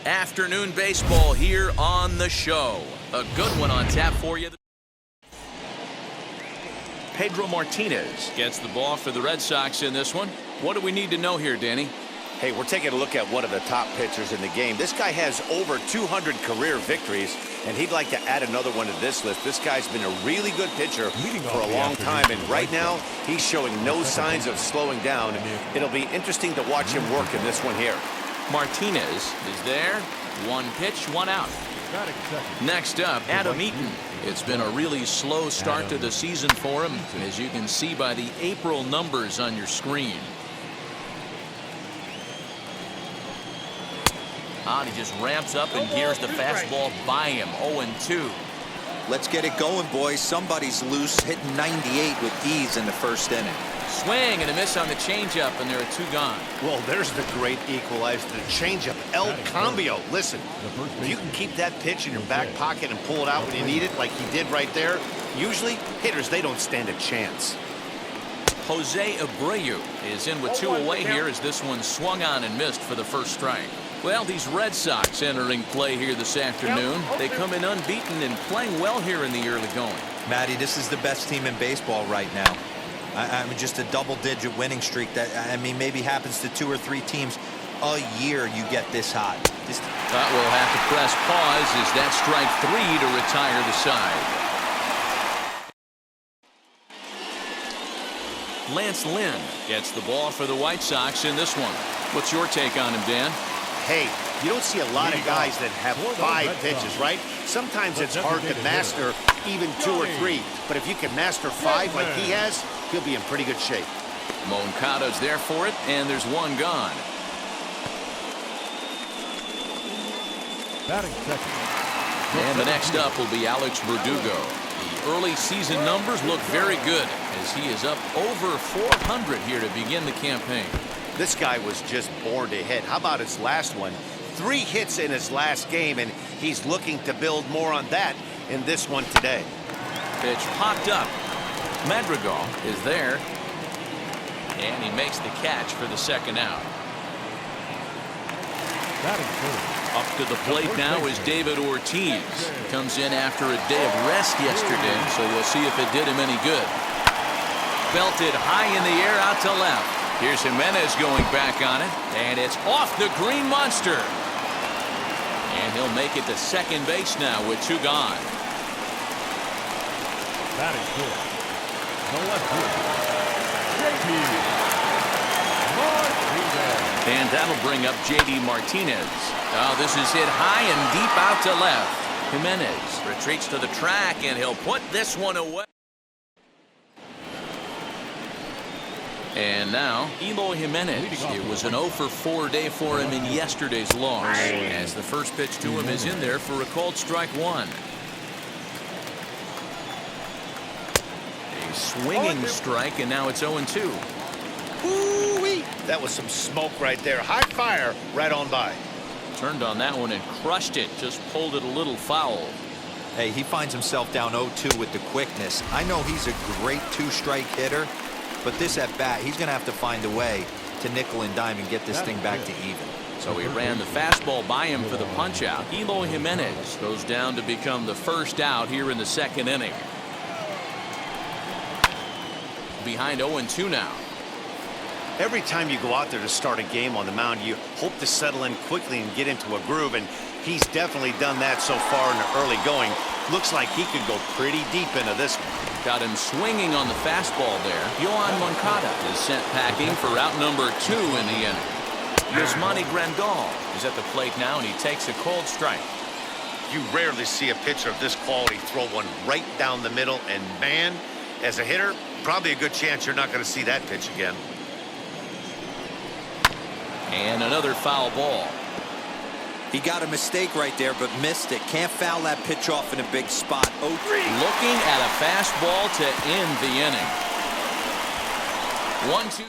Afternoon baseball here on the show. A good one on tap for you. Pedro Martinez gets the ball for the Red Sox in this one. What do we need to know here, Danny? Hey, we're taking a look at one of the top pitchers in the game. This guy has over 200 career victories, and he'd like to add another one to this list. This guy's been a really good pitcher for a long time, and right now, he's showing no signs of slowing down. It'll be interesting to watch him work in this one here. Martinez is there. One pitch, one out. Next up, Adam Eaton. It's been a really slow start to the season for him, as you can see by the April numbers on your screen. He just ramps up and gears the fastball by him. 0-2. Let's get it going, boys. Somebody's loose, hitting 98 with ease in the first inning. Swing and a miss on the changeup, and there are two gone. Well, there's the great equalizer, the changeup, El Cambio. Listen, if you can keep that pitch in your back pocket and pull it out when you need it, like he did right there, usually hitters, they don't stand a chance. Jose Abreu is in with two away here as this one swung on and missed for the first strike. Well, these Red Sox entering play here this afternoon. They come in unbeaten and playing well here in the early going. Matty, this is the best team in baseball right now. I mean, just a double-digit winning streak that, I mean, maybe happens to 2 or 3 teams a year you get this hot. But we'll have to press pause as that strike 3 to retire the side. Lance Lynn gets the ball for the White Sox in this one. What's your take on him, Dan? Hey, you don't see a lot of guys that have 5 pitches, right? Sometimes it's hard to master even 2 or 3. But if you can master 5 like he has, he'll be in pretty good shape. Moncada's there for it, and there's one gone. And the next up will be Alex Verdugo. The early season numbers look very good as he is up over 400 here to begin the campaign. This guy was just born to hit. How about his last one? 3 hits in his last game, and he's looking to build more on that in this one today. Pitch popped up. Madrigal is there, and he makes the catch for the second out. Up to the plate now is David Ortiz. He comes in after a day of rest yesterday, so we'll see if it did him any good. Belted high in the air out to left. Here's Jimenez going back on it, and it's off the green monster. And he'll make it to second base now with 2 gone. That is good. The left field. And that'll bring up J.D. Martinez. Oh, this is hit high and deep out to left. Jimenez retreats to the track, and he'll put this one away. And now, Eloy Jimenez. It was an 0-for-4 day for him in yesterday's loss, as the first pitch to him is in there for a called strike 1. A swinging strike, and now it's 0-2. Woo-wee! That was some smoke right there. High fire right on by. Turned on that one and crushed it. Just pulled it a little foul. Hey, he finds himself down 0-2 with the quickness. I know he's a great 2-strike hitter, but this at bat, he's going to have to find a way to nickel and dime and get this thing back to even. So he ran the fastball by him for the punch out. Eloy Jimenez goes down to become the first out here in the second inning. Behind 0-2 now. Every time you go out there to start a game on the mound, you hope to settle in quickly and get into a groove, and he's definitely done that so far in the early going. Looks like he could go pretty deep into this one. Got him swinging on the fastball there. Yohan Moncada is sent packing for out number 2 in the inning. Yasmani Grandal is at the plate now, and he takes a cold strike. You rarely see a pitcher of this quality throw one right down the middle, and man, as a hitter, probably a good chance you're not going to see that pitch again. And another foul ball. He got a mistake right there, but missed it. Can't foul that pitch off in a big spot. 0-3. Looking at a fastball to end the inning. 1-2.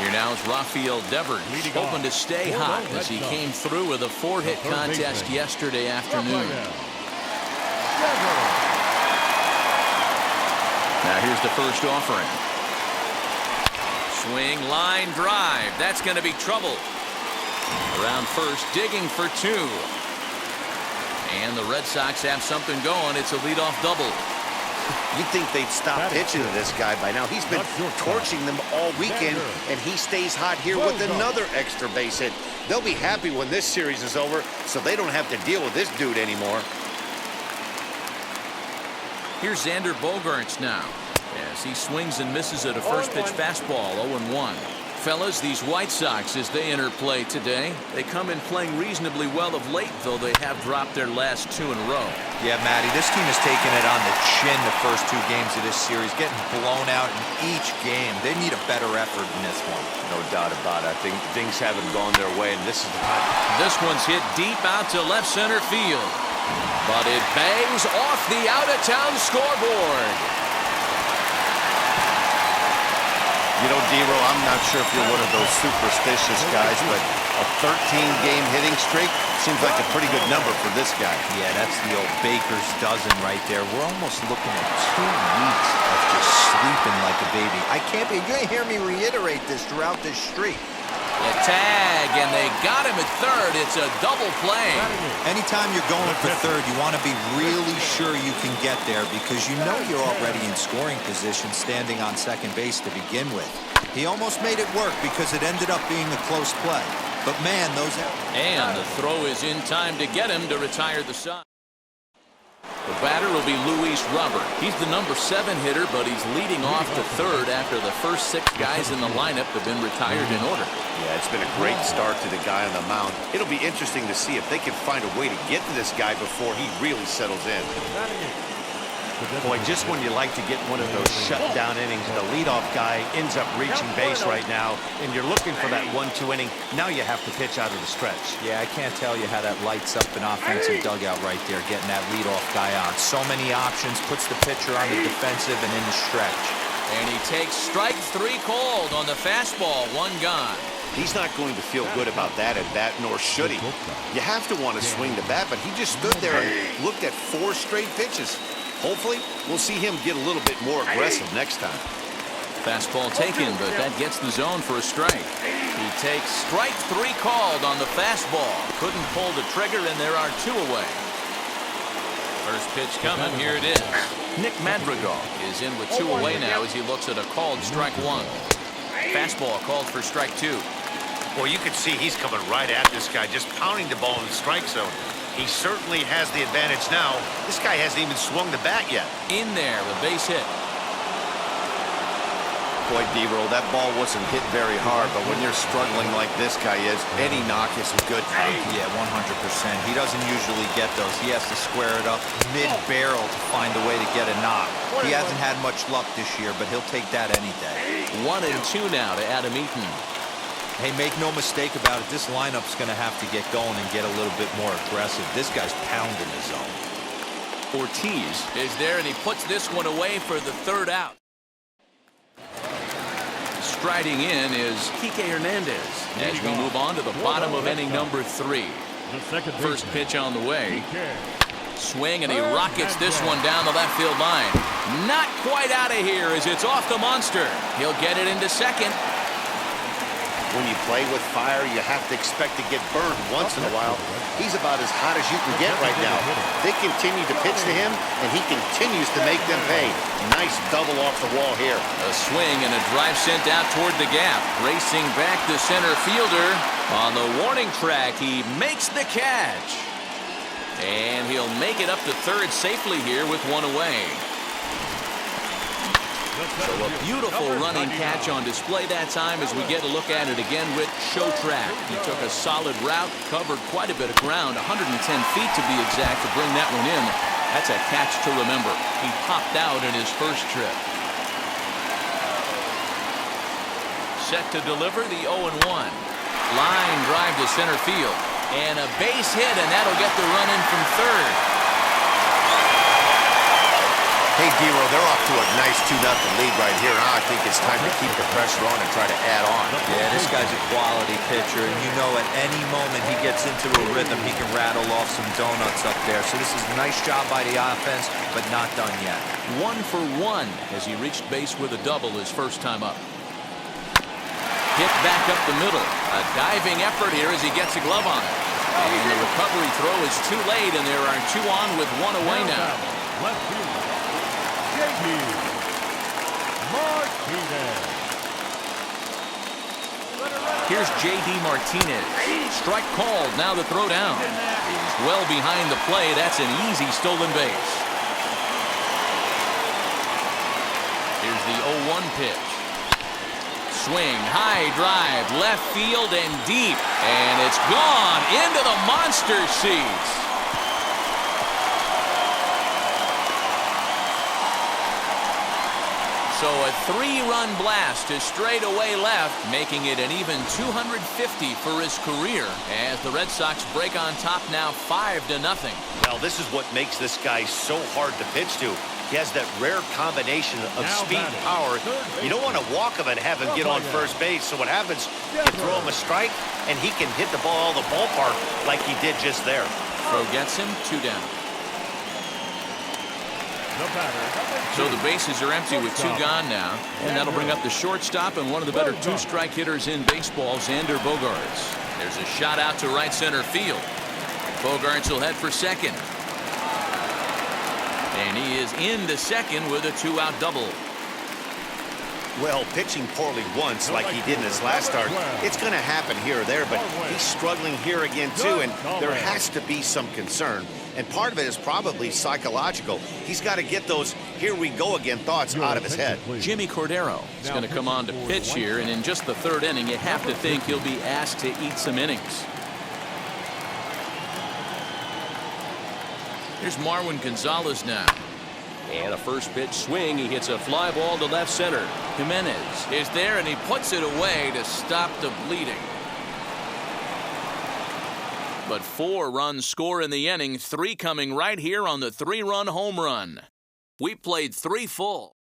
Here now is Rafael Devers, hoping to stay hot as he came through with a 4-hit contest yesterday afternoon. Now here's the first offering. Swing, line drive. That's going to be trouble. Around first, digging for two. And the Red Sox have something going. It's a leadoff double. You'd think they'd stop pitching to this guy by now. He's been torching them all weekend, and he stays hot here with another extra base hit. They'll be happy when this series is over, so they don't have to deal with this dude anymore. Here's Xander Bogaerts now, as he swings and misses at a first pitch fastball, 0-1. Fellas, these White Sox, as they enter play today, they come in playing reasonably well of late, though they have dropped their last two in a row. Yeah, Matty, this team has taken it on the chin the first two games of this series, getting blown out in each game. They need a better effort in this one. No doubt about it. I think things haven't gone their way, and this is the time. This one's hit deep out to left center field, but it bangs off the out-of-town scoreboard. You know, D-Row, I'm not sure if you're one of those superstitious guys, but a 13-game hitting streak seems like a pretty good number for this guy. Yeah, that's the old baker's dozen right there. We're almost looking at 2 weeks of just sleeping like a baby. I can't be. You're going to hear me reiterate this throughout this streak. The tag, and they got him at third. It's a double play. Anytime you're going for third, you want to be really sure you can get there because you know you're already in scoring position standing on second base to begin with. He almost made it work because it ended up being a close play. But man, those... And the throw is in time to get him to retire the side. The batter will be Luis Robert. He's the number 7 hitter, but he's leading off to third after the first 6 guys in the lineup have been retired in order. Yeah, it's been a great start to the guy on the mound. It'll be interesting to see if they can find a way to get to this guy before he really settles in. Boy, just when you like to get one of those shutdown innings, the leadoff guy ends up reaching base right now, and you're looking for that 1-2 inning. Now you have to pitch out of the stretch. Yeah, I can't tell you how that lights up an offensive dugout right there, getting that leadoff guy on. So many options, puts the pitcher on the defensive and in the stretch. And he takes strike 3 called on the fastball, 1 gone. He's not going to feel good about that at bat, nor should he. You have to want to swing the bat, but he just stood there and looked at 4 straight pitches. Hopefully, we'll see him get a little bit more aggressive next time. Fastball taken, but that gets the zone for a strike. He takes strike 3 called on the fastball. Couldn't pull the trigger, and there are 2 away. First pitch coming. Here it is. Nick Madrigal is in with 2 away now as he looks at a called strike 1. Fastball called for strike 2. Well, you can see he's coming right at this guy, just pounding the ball in the strike zone. He certainly has the advantage now. This guy hasn't even swung the bat yet. In there, a base hit. Boy, D-Roll, that ball wasn't hit very hard, but when you're struggling like this guy is, any knock is a good knock. Yeah, 100%. He doesn't usually get those. He has to square it up mid-barrel to find a way to get a knock. He hasn't had much luck this year, but he'll take that any day. 1-2 now to Adam Eaton. Hey, make no mistake about it, this lineup's going to have to get going and get a little bit more aggressive. This guy's pounding the zone. Ortiz is there, and he puts this one away for the 3rd out. Striding in is Kike Hernandez as we move on to the bottom of inning number 3. First pitch on the way. Swing, and he rockets this one down the left field line. Not quite out of here as it's off the monster. He'll get it into second. When you play with fire, you have to expect to get burned once in a while. He's about as hot as you can get right now. They continue to pitch to him, and he continues to make them pay. Nice double off the wall here. A swing and a drive sent out toward the gap. Racing back the center fielder. On the warning track, he makes the catch. And he'll make it up to third safely here with 1 away. So a beautiful running catch on display that time as we get a look at it again with Show Track. He took a solid route, covered quite a bit of ground, 110 feet to be exact, to bring that one in. That's a catch to remember. He popped out in his first trip. Set to deliver the 0-1. Line drive to center field. And a base hit, and that'll get the run in from third. Hey, D-Row, they're off to a nice 2-0 lead right here. Now I think it's time to keep the pressure on and try to add on. Yeah, this guy's a quality pitcher, and you know at any moment he gets into a rhythm, he can rattle off some donuts up there. So this is a nice job by the offense, but not done yet. 1 for 1 as he reached base with a double his first time up. Hit back up the middle. A diving effort here as he gets a glove on it. And the recovery throw is too late, and there are 2 on with 1 away now. Left field, J.D. Martinez. Here's J.D. Martinez. Strike called. Now the throw down. He's well behind the play. That's an easy stolen base. Here's the 0-1 pitch. Swing, high drive, left field and deep. And it's gone into the monster seats. So a 3-run blast to straightaway left, making it an even 250 for his career as the Red Sox break on top now 5-0. Well, this is what makes this guy so hard to pitch to. He has that rare combination of speed and power. You don't want to walk him and have him get on first base. So what happens, you throw him a strike, and he can hit the ball out of the ballpark like he did just there. Throw gets him, 2 down. So the bases are empty with 2 gone now. And that'll bring up the shortstop and one of the better 2-strike hitters in baseball, Xander Bogaerts. There's a shot out to right center field. Bogaerts will head for second. And he is into second with a 2-out double. Well, pitching poorly once like he did in his last start, it's going to happen here or there, but he's struggling here again too, and there has to be some concern. And part of it is probably psychological. He's got to get those here we go again thoughts out of his head. Jimmy Cordero is going to come on to pitch here, and in just the 3rd inning, you have to think he'll be asked to eat some innings. Here's Marwin Gonzalez now. And a first pitch swing. He hits a fly ball to left center. Jimenez is there, and he puts it away to stop the bleeding. But 4 runs score in the inning, 3 coming right here on the 3-run home run. We played 3 full.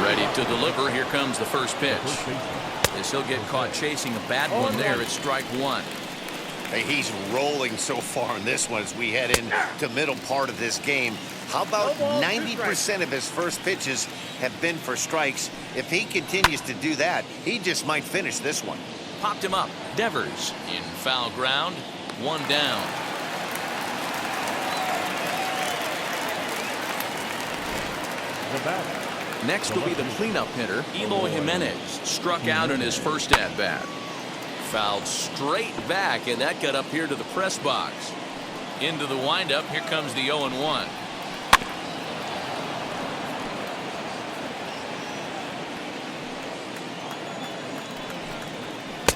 Ready to deliver. Here comes the first pitch. As he'll get caught chasing a bad one there at strike 1. Hey, he's rolling so far in this one as we head into middle part of this game. How about 90% of his first pitches have been for strikes? If he continues to do that, he just might finish this one. Popped him up. Devers in foul ground. 1 down. Next will be the cleanup hitter, Eloy Jimenez. Struck out in his first at-bat. Fouled straight back, and that got up here to the press box. Into the windup. Here comes the 0-1.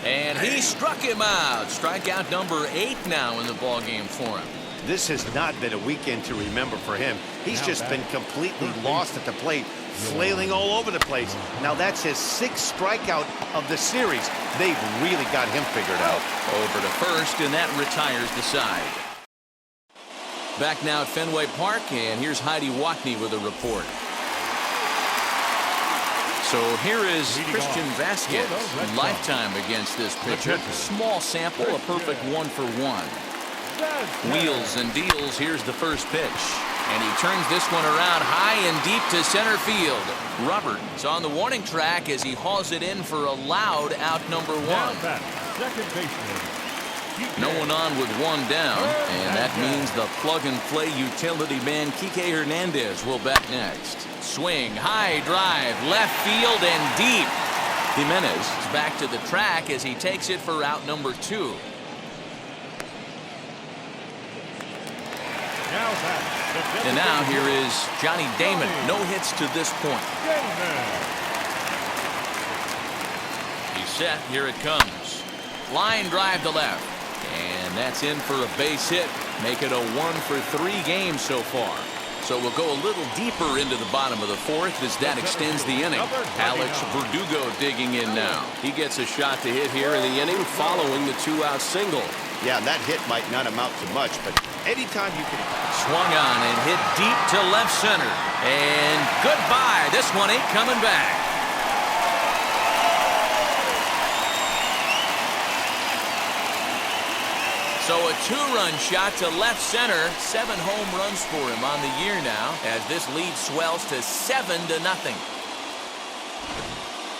And he struck him out. Strikeout number 8 now in the ballgame for him. This has not been a weekend to remember for him. He's just been completely lost at the plate, flailing all over the place. Now that's his 6th strikeout of the series. They've really got him figured out. Over to first, and that retires the side. Back now at Fenway Park, and here's Heidi Watney with a report. So here is Christian Vasquez. Lifetime against this pitcher. Small sample, a perfect 1 for 1. Wheels and deals. Here's the first pitch. And he turns this one around high and deep to center field. Robert is on the warning track as he hauls it in for a loud out number 1. Second baseman. No one on with 1 down. And that means the plug-and-play utility man Kike Hernandez will bat next. Swing, high drive, left field and deep. Jimenez is back to the track as he takes it for out number 2. And now here is Johnny Damon. No hits to this point. He's set. Here it comes. Line drive to left. And that's in for a base hit. Make it a 1 for 3 game so far. So we'll go a little deeper into the bottom of the 4th as that extends the inning. Alex Verdugo digging in now. He gets a shot to hit here in the inning following the 2-out single. Yeah, that hit might not amount to much, but anytime you can... Swung on and hit deep to left center. And goodbye. This one ain't coming back. So a 2-run shot to left center. 7 home runs for him on the year now as this lead swells to 7-0.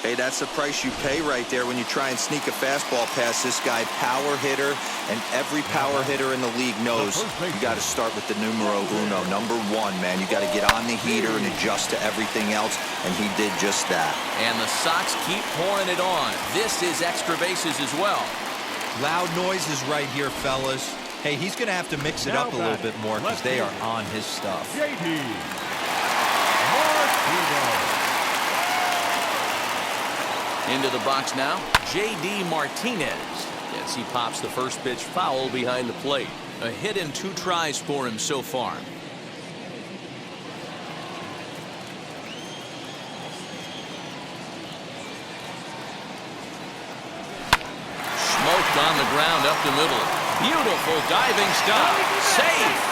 Hey, that's the price you pay right there when you try and sneak a fastball past this guy. Power hitter, and every power hitter in the league knows you got to start with the numero uno, number one, man. You got to get on the heater and adjust to everything else, and he did just that. And the Sox keep pouring it on. This is extra bases as well. Loud noises right here, fellas. Hey, he's going to have to mix it up a little bit more because they are on his stuff. JD. Into the box now, J.D. Martinez. Yes, he pops the first pitch foul behind the plate. A hit and 2 tries for him so far. Smoked on the ground up the middle. Beautiful diving stop. Safe.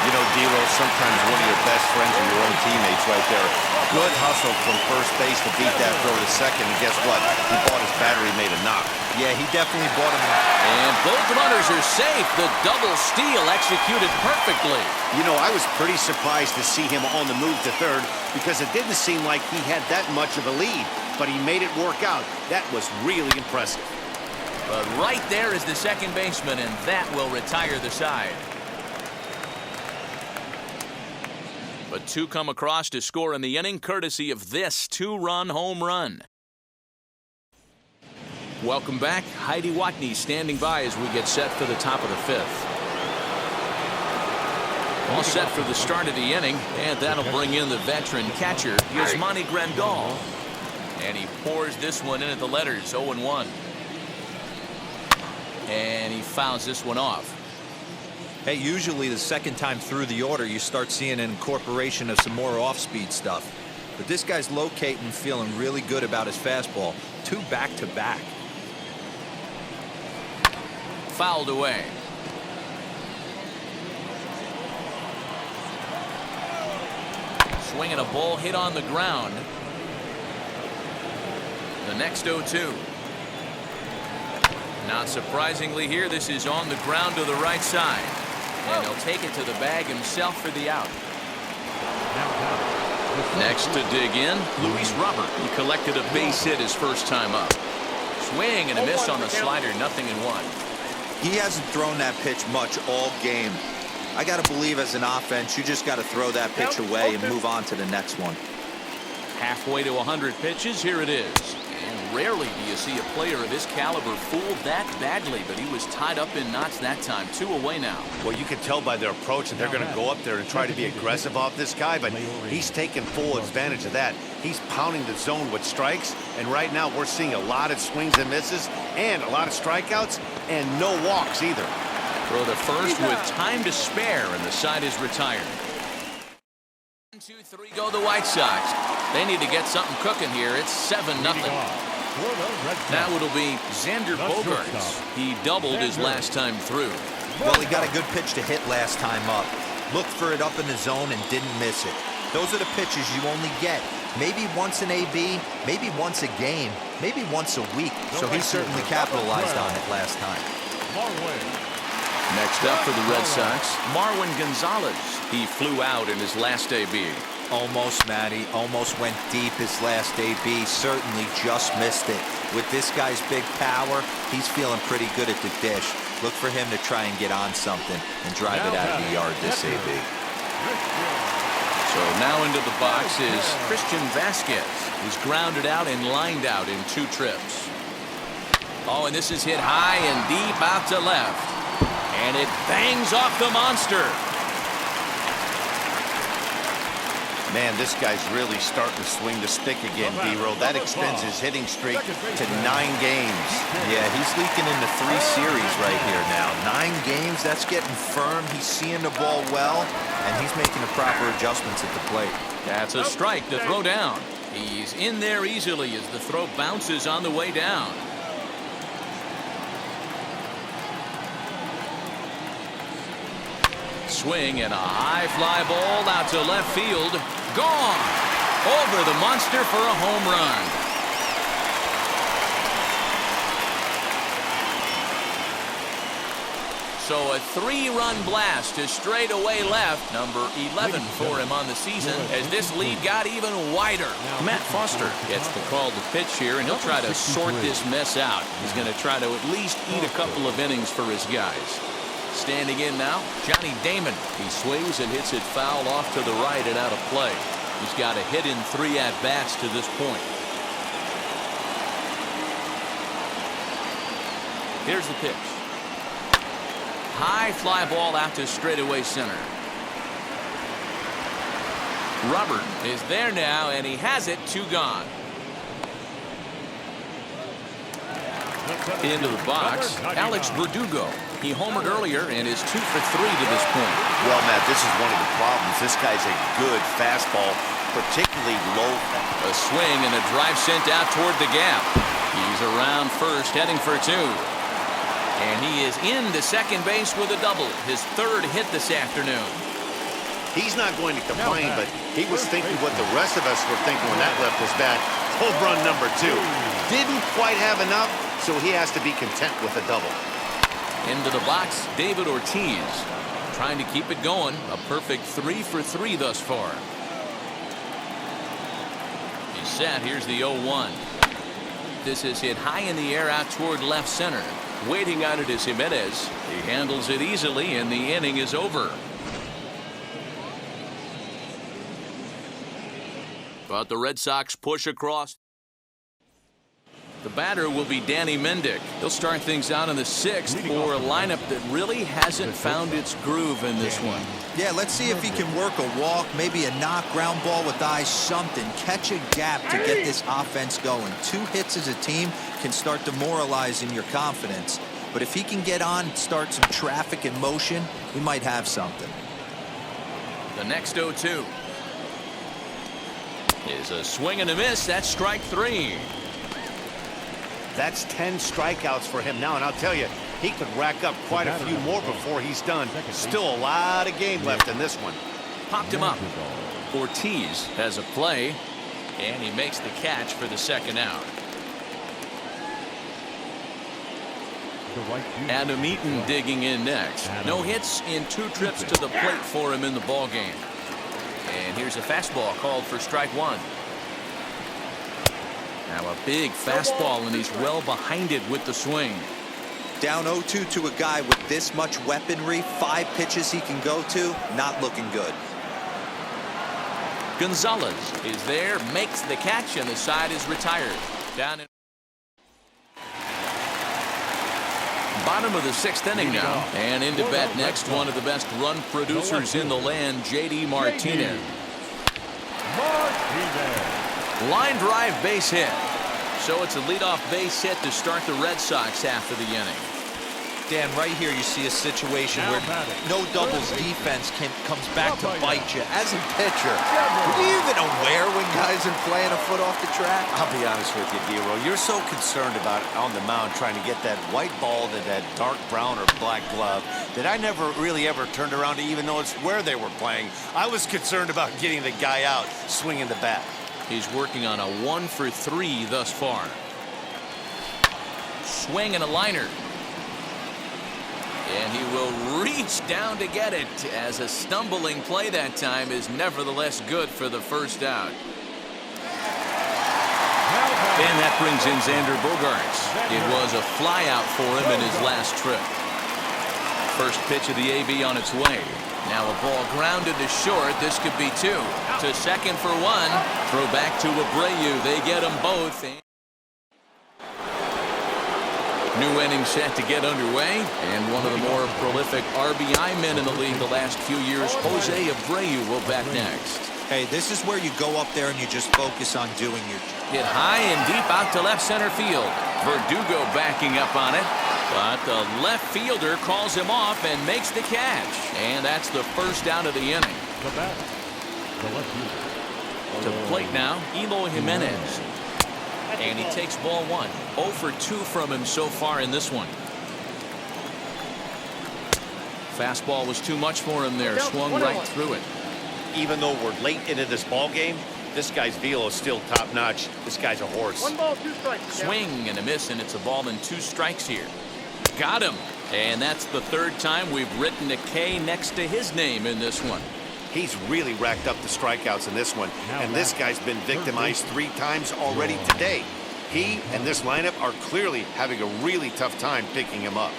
You know, D-Roll, sometimes one of your best friends are your own teammates right there. Good hustle from first base to beat that throw to second, and guess what? He bought his battery made a knock. Yeah, he definitely bought him. And both runners are safe. The double steal executed perfectly. You know, I was pretty surprised to see him on the move to third because it didn't seem like he had that much of a lead, but he made it work out. That was really impressive. But right there is the second baseman, and that will retire the side. But 2 come across to score in the inning, courtesy of this 2-run home run. Welcome back. Heidi Watney standing by as we get set for the top of the 5th. All set for the start of the inning, and that'll bring in the veteran catcher, Yasmani Grandal. And he pours this one in at the letters, 0-1. And he fouls this one off. Hey, usually the second time through the order, you start seeing an incorporation of some more off-speed stuff. But this guy's locating, feeling really good about his fastball. 2 back-to-back. Fouled away. Swinging a ball hit on the ground. The next 0-2. Not surprisingly here, this is on the ground to the right side. And he'll take it to the bag himself for the out. Next to dig in, Luis Robert. He collected a base hit his first time up. Swing and a miss on the slider, 0-1. He hasn't thrown that pitch much all game. I got to believe as an offense, you just got to throw that pitch away and move on to the next one. Halfway to 100 pitches, here it is. And rarely do you see a player of his caliber fooled that badly, but he was tied up in knots that time. 2 away now. Well, you can tell by their approach that they're going to go up there and try to be aggressive off this guy, but he's taking full advantage of that. He's pounding the zone with strikes, and right now we're seeing a lot of swings and misses and a lot of strikeouts and no walks either. Throw the first with time to spare, and the side is retired. 1, 2, 3 go the White Sox. They need to get something cooking here. It's 7-0. Now it'll be Xander Bogaerts. He doubled his last time through. Well, he got a good pitch to hit last time up. Looked for it up in the zone and didn't miss it. Those are the pitches you only get. Maybe once an AB, maybe once a game, maybe once a week. So he certainly capitalized on it last time. Next up for the Red Sox, Marwin Gonzalez. He flew out in his last AB. Almost, Matty. Almost went deep his last AB. Certainly just missed it. With this guy's big power, he's feeling pretty good at the dish. Look for him to try and get on something and drive it out of the yard this AB. So now into the box is Christian Vasquez, who's grounded out and lined out in 2 trips. Oh, and this is hit high and deep out to left. And it bangs off the monster. Man, this guy's really starting to swing the stick again, D-Roll. That extends his hitting streak to 9 games. Yeah, he's leaking into 3 series right here now. 9 games, that's getting firm. He's seeing the ball well, and he's making the proper adjustments at the plate. That's a strike to throw down. He's in there easily as the throw bounces on the way down. Swing and a high fly ball out to left field. Gone. Over the monster for a home run. So a 3-run blast to straightaway left, number 11 for him on the season, as this lead got even wider. Matt Foster gets the call to pitch here, and he'll try to sort this mess out. He's going to try to at least eat a couple of innings for his guys. Standing in now, Johnny Damon. He swings and hits it foul off to the right and out of play. He's got a hit in 3 at-bats to this point. Here's the pitch. High fly ball out to straightaway center. Robert is there now, and he has it. 2 gone. Into the box, Alex Verdugo. He homered earlier and is 2 for 3 to this point. Well, Matt, this is one of the problems. This guy's a good fastball, particularly low. A swing and a drive sent out toward the gap. He's around first, heading for 2. And he is into second base with a double, his 3rd hit this afternoon. He's not going to complain, but he was thinking what the rest of us were thinking when that left his bat. Home run number 2. Didn't quite have enough, so he has to be content with a double. Into the box, David Ortiz, trying to keep it going. A perfect 3 for 3 thus far. He's set. Here's the 0-1. This is hit high in the air out toward left center. Waiting on it is Jimenez. He handles it easily, and the inning is over. But the Red Sox push across. The batter will be Danny Mendick. He'll start things out in the 6th for a lineup that really hasn't found its groove in this one. Yeah, let's see if he can work a walk, maybe a knock, ground ball with eyes, something. Catch a gap to get this offense going. 2 hits as a team can start demoralizing your confidence. But if he can get on, start some traffic in motion, we might have something. The next 0-2 is a swing and a miss. That's strike 3. That's 10 strikeouts for him now, and I'll tell you, he could rack up quite a few more before he's done. Still a lot of game left in this one. Popped him up. Ortiz has a play, and he makes the catch for the 2nd out. Adam Eaton digging in next. No hits in 2 trips to the plate for him in the ballgame. And here's a fastball called for strike 1. Now a big fastball, and he's well behind it with the swing. Down 0-2 to a guy with this much weaponry, 5 pitches he can go to, not looking good. Gonzalez is there, makes the catch, and the side is retired. Down in bottom of the 6th inning now, and into bat next, one of the best run producers in the land, J.D. Martinez. Line drive base hit. So it's a leadoff base hit to start the Red Sox after the inning. Dan, right here you see a situation where no doubles defense comes back to bite you. As a pitcher, are you even aware when guys are playing a foot off the track? I'll be honest with you, D-Roll. You're so concerned about on the mound trying to get that white ball to that dark brown or black glove that I never really ever turned around to even notice where they were playing. I was concerned about getting the guy out swinging the bat. He's working on a 1 for 3 thus far. Swing and a liner. And he will reach down to get it, as a stumbling play that time is nevertheless good for the 1st out. And that brings in Xander Bogaerts. It was a flyout for him in his last trip. First pitch of the AB on its way. Now a ball grounded to short. This could be 2. To second for 1. Throw back to Abreu. They get them both. New inning set to get underway, and one of the more prolific RBI men in the league the last few years, Jose Abreu, will bat next. Hey, this is where you go up there and you just focus on doing your job. Hit high and deep out to left center field. Verdugo backing up on it, but the left fielder calls him off and makes the catch. And that's the 1st out of the inning. The batter, the left fielder. To the plate now, Eloy Jimenez. And he takes ball 1. 0 for 2 from him so far in this one. Fastball was too much for him there. Swung right through it. Even though we're late into this ball game, this guy's velo is still top notch. This guy's a horse. 1 ball, 2 strikes. Swing and a miss, and it's a ball and 2 strikes here. Got him. And that's the third time we've written a K next to his name in this one. He's really racked up the strikeouts in this one, and this guy's been victimized 3 times already today. He and this lineup are clearly having a really tough time picking him up.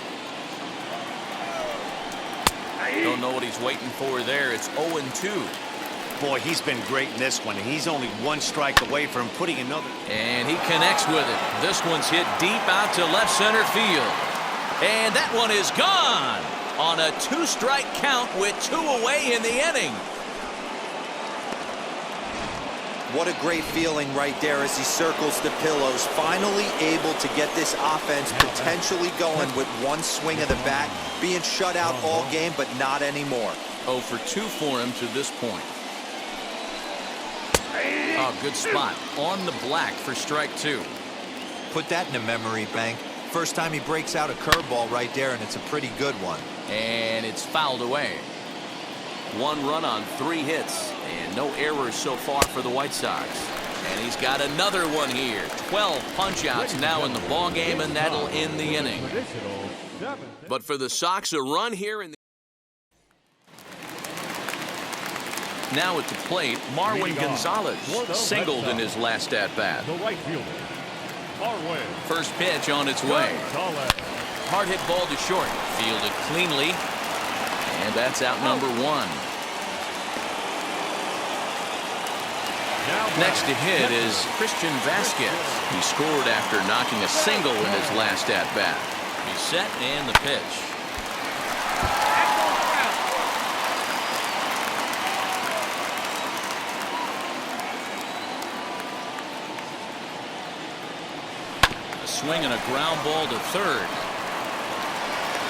Don't know what he's waiting for there. It's 0-2. Boy, he's been great in this one, and he's only 1 strike away from putting another. And he connects with it. This one's hit deep out to left center field. And that one is gone on a 2-strike count with 2 away in the inning. What a great feeling right there as he circles the pillows, finally able to get this offense potentially going with 1 swing of the bat, being shut out all game, but not anymore. 0 for 2 for him to this point. Oh, good spot on the black for strike 2. Put that in the memory bank. First time he breaks out a curveball right there, and it's a pretty good one. And it's fouled away. 1 run on 3 hits, and no errors so far for the White Sox. And he's got another one here. 12 punch-outs now in the ball game, and that'll end the inning. But for the Sox, a run here in the... Now at the plate, Marwin Gonzalez singled in his last at-bat. The right fielder, Marwin. First pitch on its way. Hard hit ball to short. Fielded cleanly. And that's out number 1. Next to hit is Christian Vasquez. He scored after knocking a single in his last at-bat. He's set and the pitch. Swing and a ground ball to third.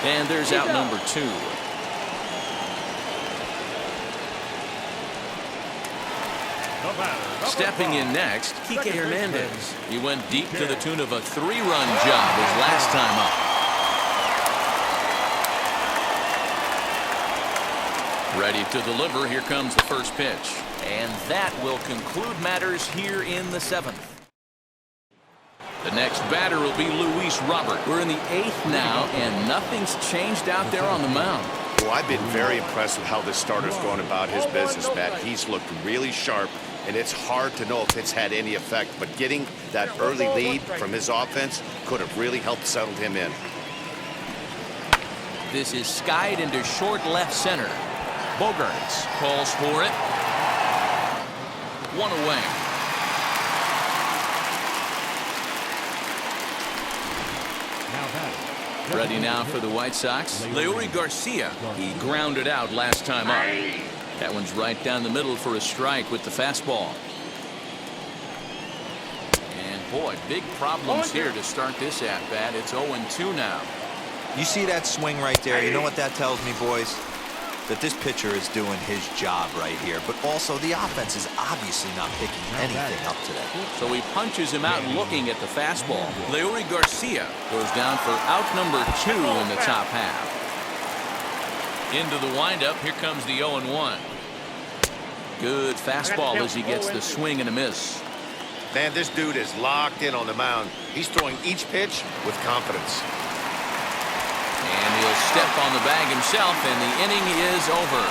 And there's out number 2. Stepping in next, Kike Hernandez. He went deep to the tune of a 3-run job his last time up. Ready to deliver. Here comes the first pitch. And that will conclude matters here in the 7th. The next batter will be Luis Robert. We're in the 8th now, and nothing's changed out there on the mound. Well, I've been very impressed with how this starter's going about his business, Matt. He's looked really sharp, and it's hard to know if it's had any effect. But getting that early lead from his offense could have really helped settle him in. This is skied into short left center. Bogarts calls for it. 1 away. Ready now for the White Sox. Leury Garcia. He grounded out last time up. That one's right down the middle for a strike with the fastball. And boy, big problems here to start this at-bat. It's 0-2 now. You see that swing right there? You know what that tells me, boys? That this pitcher is doing his job right here, but also the offense is obviously not picking anything up today. So he punches him out looking at the fastball. Leury Garcia goes down for out number 2 in the top half. Into the windup, here comes the 0-1. Good fastball as he gets the swing and a miss. Man, this dude is locked in on the mound. He's throwing each pitch with confidence. And he'll step on the bag himself, and the inning is over.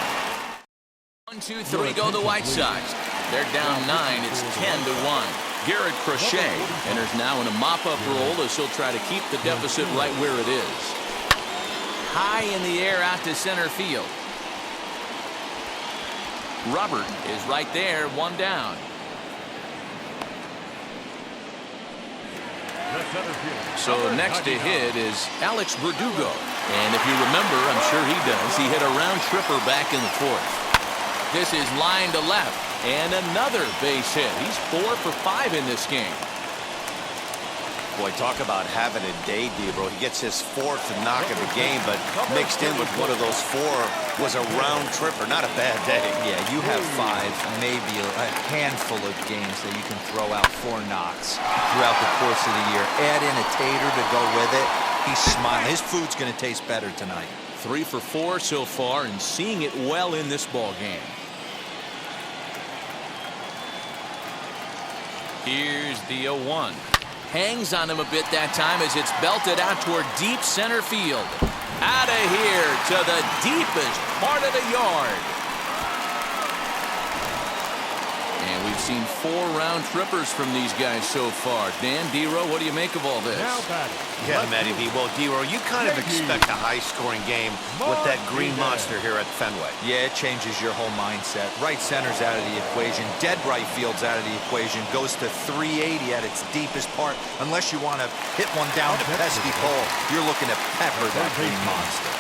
1, 2, 3 go the White Sox. They're down 9. It's 10-1. Garrett Crochet enters now in a mop-up role as he'll try to keep the deficit right where it is. High in the air out to center field. Robert is right there, 1 down. So next to hit is Alex Verdugo. And if you remember, I'm sure he does, he hit a round tripper back in the 4th. This is line to left. And another base hit. He's 4 for 5 in this game. Boy, talk about having a day, Debro. He gets his 4th knock of the game, but mixed in with one of those 4 was a round tripper. Not a bad day. Yeah, you have 5, maybe a handful of games that you can throw out 4 knocks throughout the course of the year. Add in a tater to go with it. He's smiling. His food's going to taste better tonight. 3 for 4 so far, and seeing it well in this ball game. Here's the 0-1. Hangs on him a bit that time as it's belted out toward deep center field. Out of here to the deepest part of the yard. And we've seen 4 round trippers from these guys so far. Dan, D-Row, what do you make of all this? Now batting. Yeah, Matty B. Well, D-Row, you kind of expect a high-scoring game with that green monster here at Fenway. Yeah, it changes your whole mindset. Right center's out of the equation. Dead right field's out of the equation. Goes to 380 at its deepest part. Unless you want to hit one down to pesky pole, you're looking to pepper that green monster.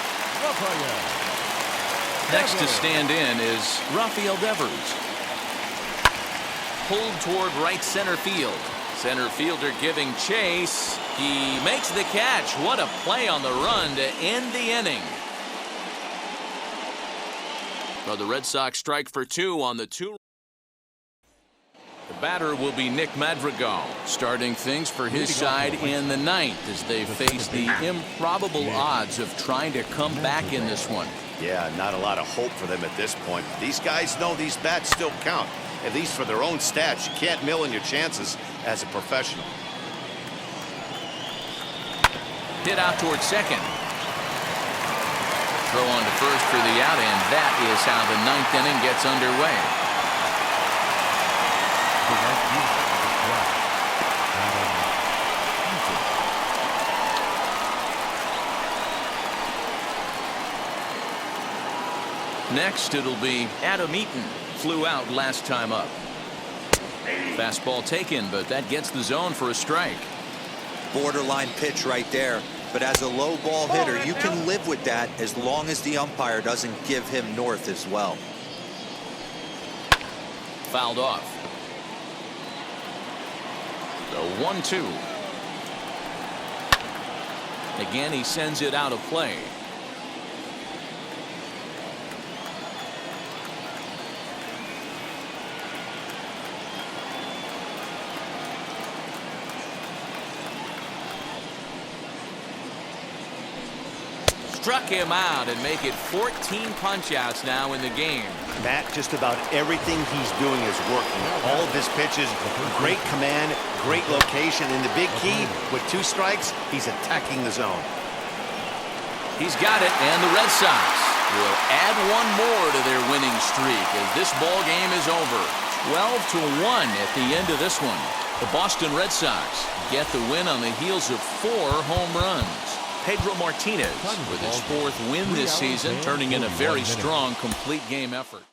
Next to stand in is Rafael Devers. Pulled toward right center field. Center fielder giving chase. He makes the catch. What a play on the run to end the inning. Well, the Red Sox strike for 2 on the 2. The batter will be Nick Madrigal, starting things for his side in the 9th as they face the improbable odds of trying to come back in this one. Yeah, not a lot of hope for them at this point. These guys know these bats still count, at least for their own stats. You can't mill in your chances as a professional. Hit out toward second. Throw on to first for the out, and that is how the 9th inning gets underway. Next, it'll be Adam Eaton. Flew out last time up. Fastball taken, but that gets the zone for a strike. Borderline pitch right there. But as a low ball hitter, you can live with that as long as the umpire doesn't give him north as well. Fouled off. The 1-2. Again, he sends it out of play. Struck him out and make it 14 punch-outs now in the game. Matt, just about everything he's doing is working. All of his pitches, great command, great location, and the big key, with 2 strikes, he's attacking the zone. He's got it, and the Red Sox will add 1 more to their winning streak as this ball game is over. 12-1 at the end of this one. The Boston Red Sox get the win on the heels of 4 home runs. Pedro Martinez with his 4th win this season, turning in a very strong complete game effort.